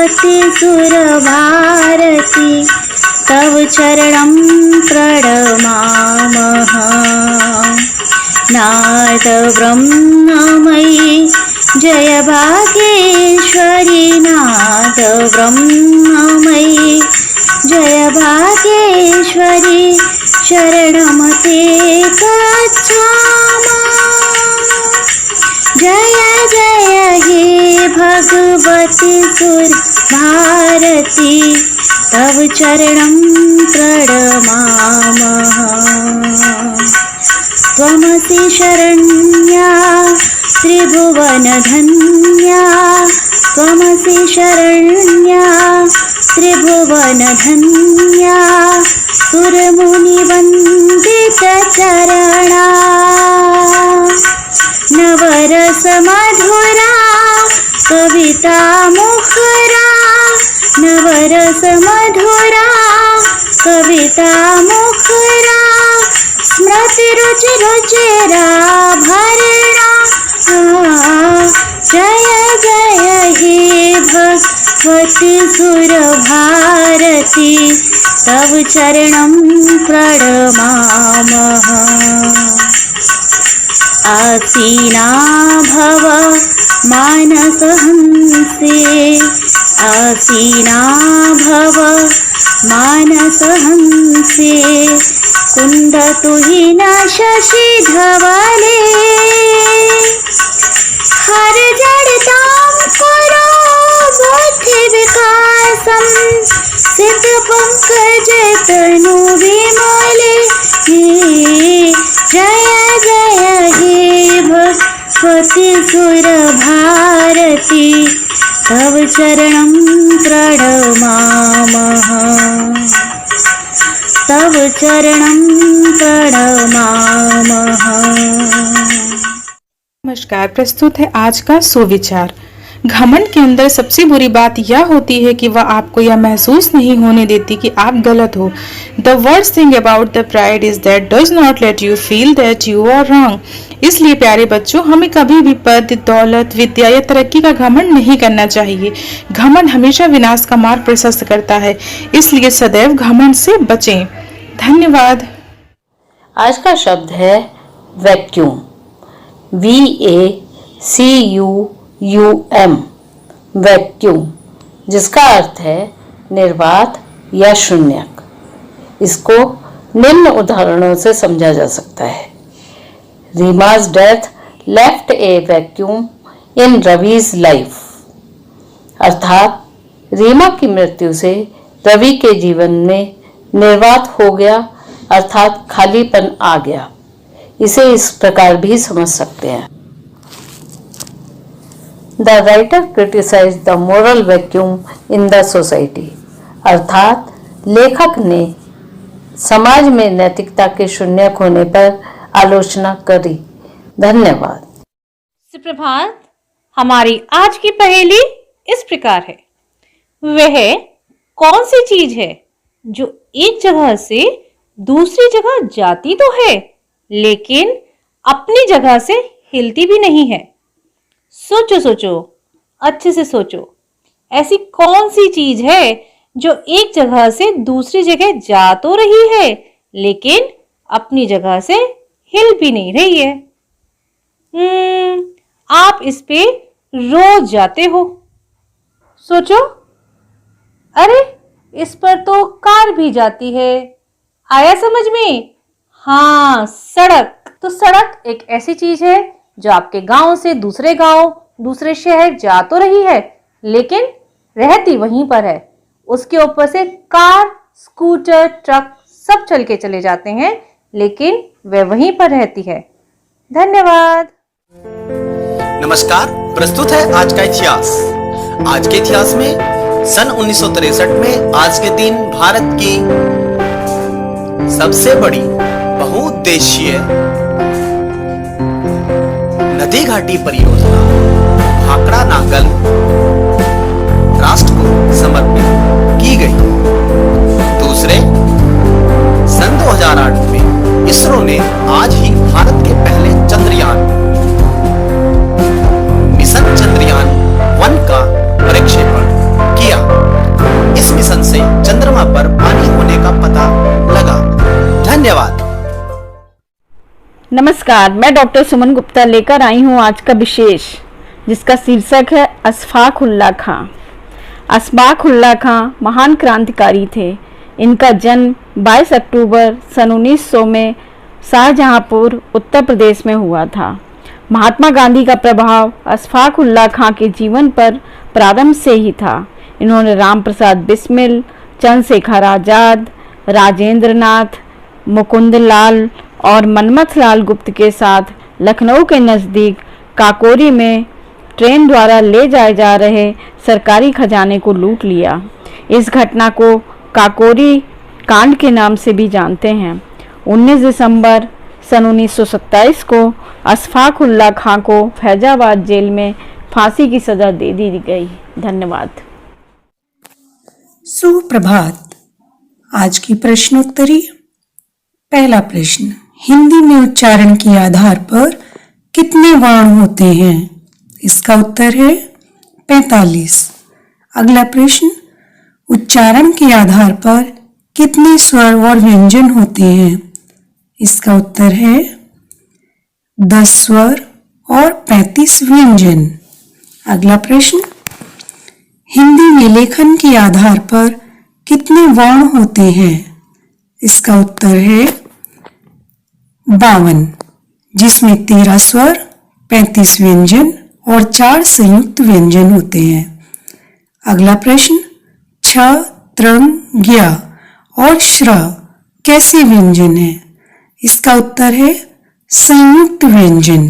भगवति सुरभारती तव चरणं प्रणमामः। नाद ब्रह्ममयी जय भाग्येश्वरी, नाद ब्रह्ममयी जय भाग्येश्वरी, शरणमते गच्छामः। जय जय हे भगवति सुरभारती तव चरणं प्रणमामः। त्वमसि शरण्या त्रिभुवनधन्या, त्वमसि शरण्या त्रिभुवनधन्या, सुरमुनिवन्दितचरणा। नवरसमधुरा कविता मुखरा, नवरसमधुरा कविता मुखरा, स्मृतिरुचिरुचिराभरणा। जय जय हे भगवति सुरभारती तव चरणं प्रणमामः। आसीना भव मानसहंसे, आसीना भव मानसहंसे, कुन्दतुहिन शशिधवले। हर जड़तां करो बुद्धिविकासं, सिद्धपङ्कजतनु विमले। जय जय हे भगवति सुरभारती तव चरणं प्रणमामः, तव चरणं प्रणमामः। नमस्कार, प्रस्तुत है आज का सुविचार। घमंड के अंदर सबसे बुरी बात यह होती है कि वह आपको यह महसूस नहीं होने देती कि आप गलत हो। The worst thing about the pride is that does not let you feel that you are wrong. इसलिए प्यारे बच्चों, हमें कभी भी पद, दौलत, विद्या या तरक्की का घमंड नहीं करना चाहिए। घमंड हमेशा विनाश का मार्ग प्रशस्त करता है, इसलिए सदैव घमंड से बचें। धन्यवाद। आज का शब्द है वैक्यूम, VACUUM, वैक्यूम, जिसका अर्थ है निर्वात या शून्यक। इसको निम्न उदाहरणों से समझा जा सकता है। रीमा's death left a vacuum in Ravi's life, अर्थात रीमा की मृत्यु से रवि के जीवन में निर्वात हो गया, अर्थात खालीपन आ गया। इसे इस प्रकार भी समझ सकते हैं। The writer criticised the moral vacuum in the society, अर्थात लेखक ने समाज में नैतिकता के शून्य होने पर आलोचना करी। धन्यवाद। सुप्रभात। हमारी आज की पहेली इस प्रकार है। वह कौन सी चीज है जो एक जगह से दूसरी जगह जाती तो है लेकिन अपनी जगह से हिलती भी नहीं है? सोचो सोचो, अच्छे से सोचो। ऐसी कौन सी चीज है जो एक जगह से दूसरी जगह जा तो रही है लेकिन अपनी जगह से हिल भी नहीं रही है? आप इस पे रोज जाते हो। सोचो। अरे, इस पर तो कार भी जाती है। आया समझ में? हाँ, सड़क। तो सड़क एक ऐसी चीज है जो आपके गांव से दूसरे गांव, दूसरे शहर जा तो रही है लेकिन रहती वहीं पर है। उसके ऊपर से कार, स्कूटर, ट्रक सब चल के चले जाते हैं लेकिन वह वहीं पर रहती है। धन्यवाद। नमस्कार, प्रस्तुत है आज का इतिहास। आज के इतिहास में सन 1963 में आज के दिन भारत की सबसे बड़ी बहुउद्देशीय नदी घाटी परियोजना भाखड़ा नागल राष्ट्र को समर्पित की गई। दूसरे, सन 2008 में इसरो ने आज ही भारत के पहले चंद्रयान मिशन चंद्रयान 1 का प्रक्षेपण किया। नमस्कार, मैं डॉक्टर सुमन गुप्ता लेकर आई हूँ आज का विशेष, जिसका शीर्षक है अशफाक उल्लाह खां। अशफाक उल्लाह खां महान क्रांतिकारी थे। इनका जन्म 22 अक्टूबर सन 1900 में शाहजहांपुर उत्तर प्रदेश में हुआ था। महात्मा गांधी का प्रभाव अशफाक उल्लाह खां के जीवन पर प्रारंभ से ही था। इन्होंने राम प्रसाद बिस्मिल, चंद्रशेखर आजाद, राजेंद्र नाथ, मुकुंद लाल और मनमथ लाल गुप्त के साथ लखनऊ के नज़दीक काकोरी में ट्रेन द्वारा ले जाए जा रहे सरकारी खजाने को लूट लिया। इस घटना को काकोरी कांड के नाम से भी जानते हैं। 19 दिसंबर सन 1927 को अशफाक उल्लाह खां को फैजाबाद जेल में फांसी की सजा दे दी गई। धन्यवाद। सुप्रभात। आज की प्रश्नोत्तरी। पहला प्रश्न, हिंदी में उच्चारण के आधार पर कितने वर्ण होते हैं? इसका उत्तर है 45। अगला प्रश्न, उच्चारण के आधार पर कितने स्वर और व्यंजन होते हैं? इसका उत्तर है 10 स्वर और 35 व्यंजन। अगला प्रश्न, हिंदी में लेखन के आधार पर कितने वर्ण होते हैं? इसका उत्तर है 52, जिसमें 13 स्वर, 35 व्यंजन और 4 संयुक्त व्यंजन होते हैं। अगला प्रश्न, छ, त्रंग, ज्ञ और श्र कैसे व्यंजन है? इसका उत्तर है संयुक्त व्यंजन।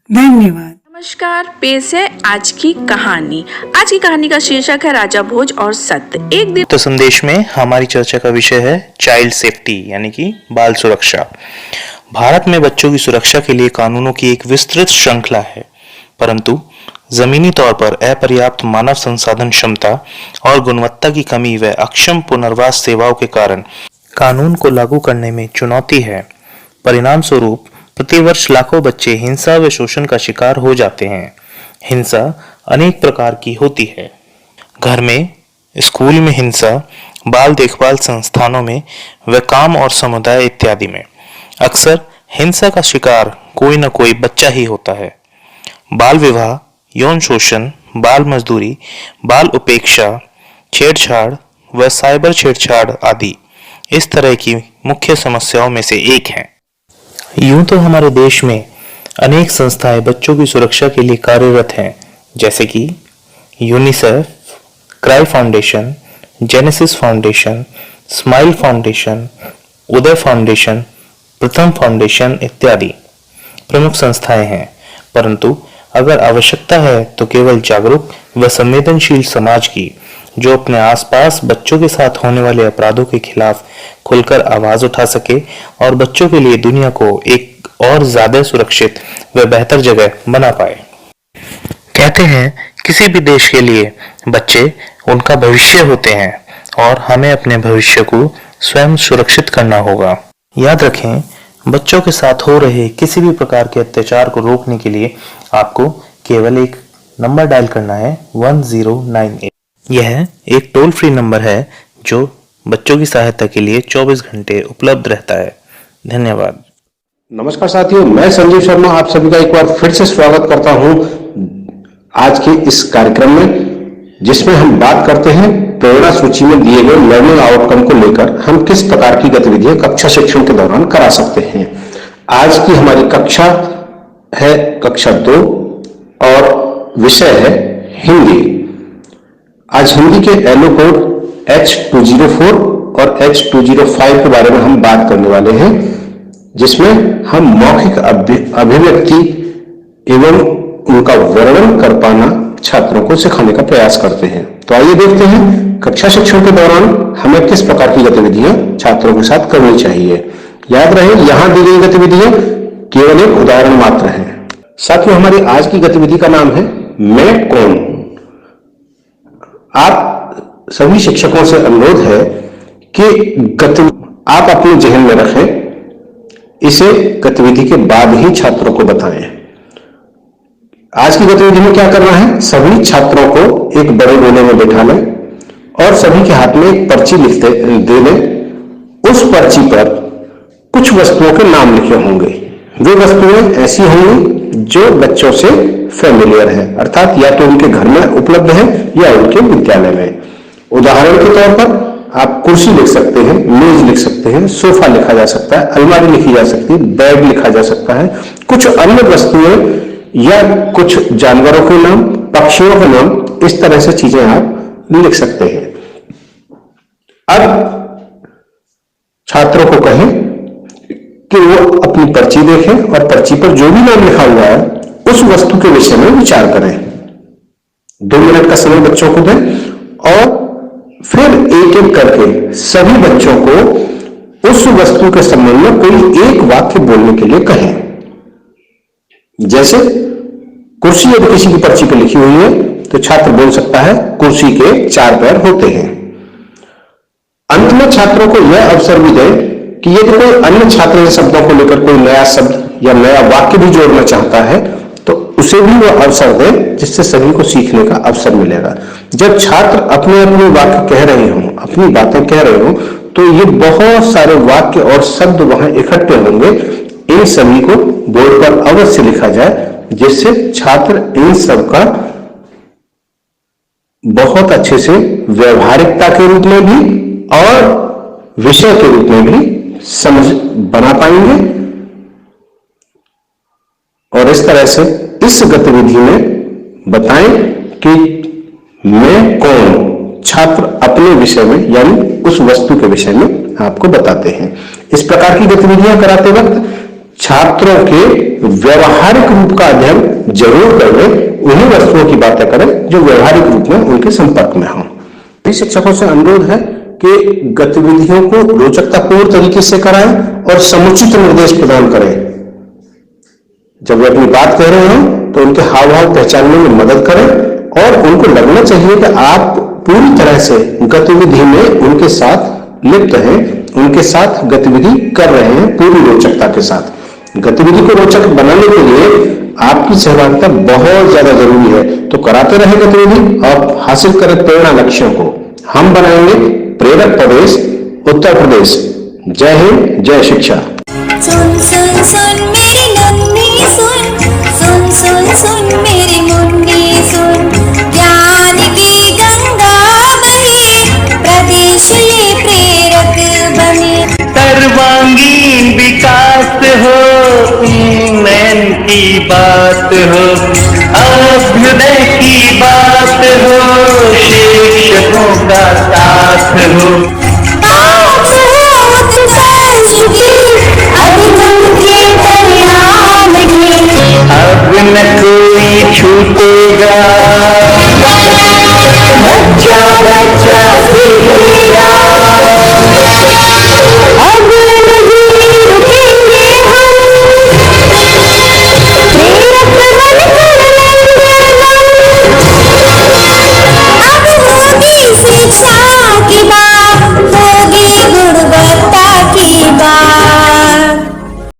धन्यवाद। नमस्कार, पेश है आज की कहानी। आज की कहानी का शीर्षक है राजा भोज और सत्य। एक दिन तो संदेश में हमारी चर्चा का विषय है चाइल्ड सेफ्टी यानी कि बाल सुरक्षा। भारत में बच्चों की सुरक्षा के लिए कानूनों की एक विस्तृत श्रृंखला है, परंतु जमीनी तौर पर अपर्याप्त मानव संसाधन क्षमता और गुणवत्ता की कमी व अक्षम पुनर्वास सेवाओं के कारण कानून को लागू करने में चुनौती है। परिणाम स्वरूप प्रतिवर्ष लाखों बच्चे हिंसा व शोषण का शिकार हो जाते हैं। हिंसा अनेक प्रकार की होती है। घर में, स्कूल में हिंसा, बाल देखभाल संस्थानों में व काम और समुदाय इत्यादि में अक्सर हिंसा का शिकार कोई न कोई बच्चा ही होता है। बाल विवाह, यौन शोषण, बाल मजदूरी, बाल उपेक्षा, छेड़छाड़ व साइबर छेड़छाड़ आदि इस तरह की मुख्य समस्याओं में से एक है। यूं तो हमारे देश में अनेक संस्थाएं बच्चों की सुरक्षा के लिए कार्यरत हैं, जैसे कि UNICEF, CRY foundation, Genesis foundation, Smile foundation, Uday foundation, Pratham foundation इत्यादि प्रमुख संस्थाएं हैं। परंतु अगर आवश्यकता है तो केवल जागरूक व संवेदनशील समाज की, जो अपने आसपास बच्चों के साथ होने वाले अपराधों के खिलाफ खुलकर आवाज उठा सके और बच्चों के लिए दुनिया को एक और ज्यादा सुरक्षित व बेहतर जगह बना पाए। कहते हैं किसी भी देश के लिए बच्चे उनका भविष्य होते हैं और हमें अपने भविष्य को स्वयं सुरक्षित करना होगा। याद रखें, बच्चों के साथ हो रहे किसी भी प्रकार के अत्याचार को रोकने के लिए आपको केवल एक नंबर डायल करना है 1098। यह एक टोल फ्री नंबर है जो बच्चों की सहायता के लिए 24 घंटे उपलब्ध रहता है। धन्यवाद। नमस्कार साथियों, मैं संजीव शर्मा आप सभी का एक बार फिर से स्वागत करता हूं आज के इस कार्यक्रम में, जिसमें हम बात करते हैं प्रेरणा सूची में दिए गए लर्निंग आउटकम को लेकर हम किस प्रकार की गतिविधियां कक्षा शिक्षण के दौरान करा सकते हैं। आज की हमारी कक्षा है कक्षा 2 और विषय है हिंदी। आज हिंदी के एलो कोड H204 और H205 के बारे में हम बात करने वाले हैं, जिसमें हम मौखिक अभिव्यक्ति एवं उनका वर्णन कर पाना छात्रों को सिखाने का प्रयास करते हैं। तो आइए देखते हैं कक्षा शिक्षण के दौरान हमें किस प्रकार की गतिविधियां छात्रों के साथ करनी चाहिए। याद रहे, यहां दी गई गतिविधियां केवल एक उदाहरण मात्र है। साथियों, हमारी आज की गतिविधि का नाम है मैं कौन। आप सभी शिक्षकों से अनुरोध है कि आप अपने जहन में रखें, इसे गतिविधि के बाद ही छात्रों को बताएं। आज की गतिविधि में क्या करना है, सभी छात्रों को एक बड़े गोले में बैठा लें और सभी के हाथ में एक पर्ची दे लें। उस पर्ची पर कुछ वस्तुओं के नाम लिखे होंगे। वे वस्तुएं ऐसी होंगी जो बच्चों से फेमिलियर है, अर्थात या तो उनके घर में उपलब्ध है या उनके विद्यालय में। उदाहरण के तौर पर आप कुर्सी लिख सकते हैं, मेज लिख सकते हैं, सोफा लिखा जा सकता है, अलमारी लिखी जा सकती है, बेड लिखा जा सकता है। कुछ अन्य वस्तुएं या कुछ जानवरों के नाम, पक्षियों के नाम, इस तरह से चीजें आप लिख सकते हैं। अब छात्रों को कहें कि वो अपनी पर्ची देखें और पर्ची पर जो भी नाम लिखा हुआ है उस वस्तु के विषय में विचार करें। 2 मिनट का समय बच्चों को दें और फिर एक एक करके सभी बच्चों को उस वस्तु के संबंध में कोई एक वाक्य बोलने के लिए कहें। जैसे कुर्सी यदि किसी की पर्ची पर लिखी हुई है तो छात्र बोल सकता है कुर्सी के 4 पैर होते हैं। अंत में छात्रों को यह अवसर भी दें कि यदि कोई अन्य छात्र इन शब्दों को लेकर कोई नया शब्द या नया वाक्य भी जोड़ना चाहता है तो उसे भी वो अवसर दें, जिससे सभी को सीखने का अवसर मिलेगा। जब छात्र अपने अपने वाक्य कह रहे हों, अपनी बातें कह रहे हों, तो ये बहुत सारे वाक्य और शब्द वहां इकट्ठे होंगे। इन सभी को बोर्ड पर अवश्य लिखा जाए, जिससे छात्र इन सब का बहुत अच्छे से व्यवहारिकता के रूप में भी और विषय के रूप में भी समझ बना पाएंगे। और इस तरह से इस गतिविधि में बताएं कि मैं कौन, छात्र अपने विषय में यानी उस वस्तु के विषय में आपको बताते हैं। इस प्रकार की गतिविधियां कराते वक्त छात्रों के व्यवहारिक रूप का अध्ययन जरूर करें, उन्हीं वस्तुओं की बातें करें जो व्यवहारिक रूप में उनके संपर्क में हों। शिक्षकों से अनुरोध है कि गतिविधियों को रोचकतापूर्ण तरीके से कराएं और समुचित निर्देश प्रदान करें। जब वे अपनी बात कह रहे हो तो उनके हाव भाव पहचानने में मदद करें और उनको लगना चाहिए कि आप पूरी तरह से गतिविधि में उनके साथ लिप्त हैं, उनके साथ गतिविधि कर रहे हैं पूरी रोचकता के साथ। गतिविधि को रोचक बनाने के लिए आपकी सहभागिता बहुत ज्यादा जरूरी है, तो कराते रहे गतिविधि और हासिल करें प्रेरणा लक्ष्यों को। हम बनाएंगे प्रेरक प्रदेश उत्तर प्रदेश। जय हिंद, जय शिक्षा। सुन सुन सुन मेरी नन्ही सुन, सुन सुन सुन मेरी मुन्नी सुन, ज्ञान की गंगा बहे, प्रदेश ये प्रेरक बने। सर्वांगीण विकास हो, उन्नयन की बात हो, अभ्युदय की बात हो, शिक्षकों का साथ हो। अब न कोई छूटेगा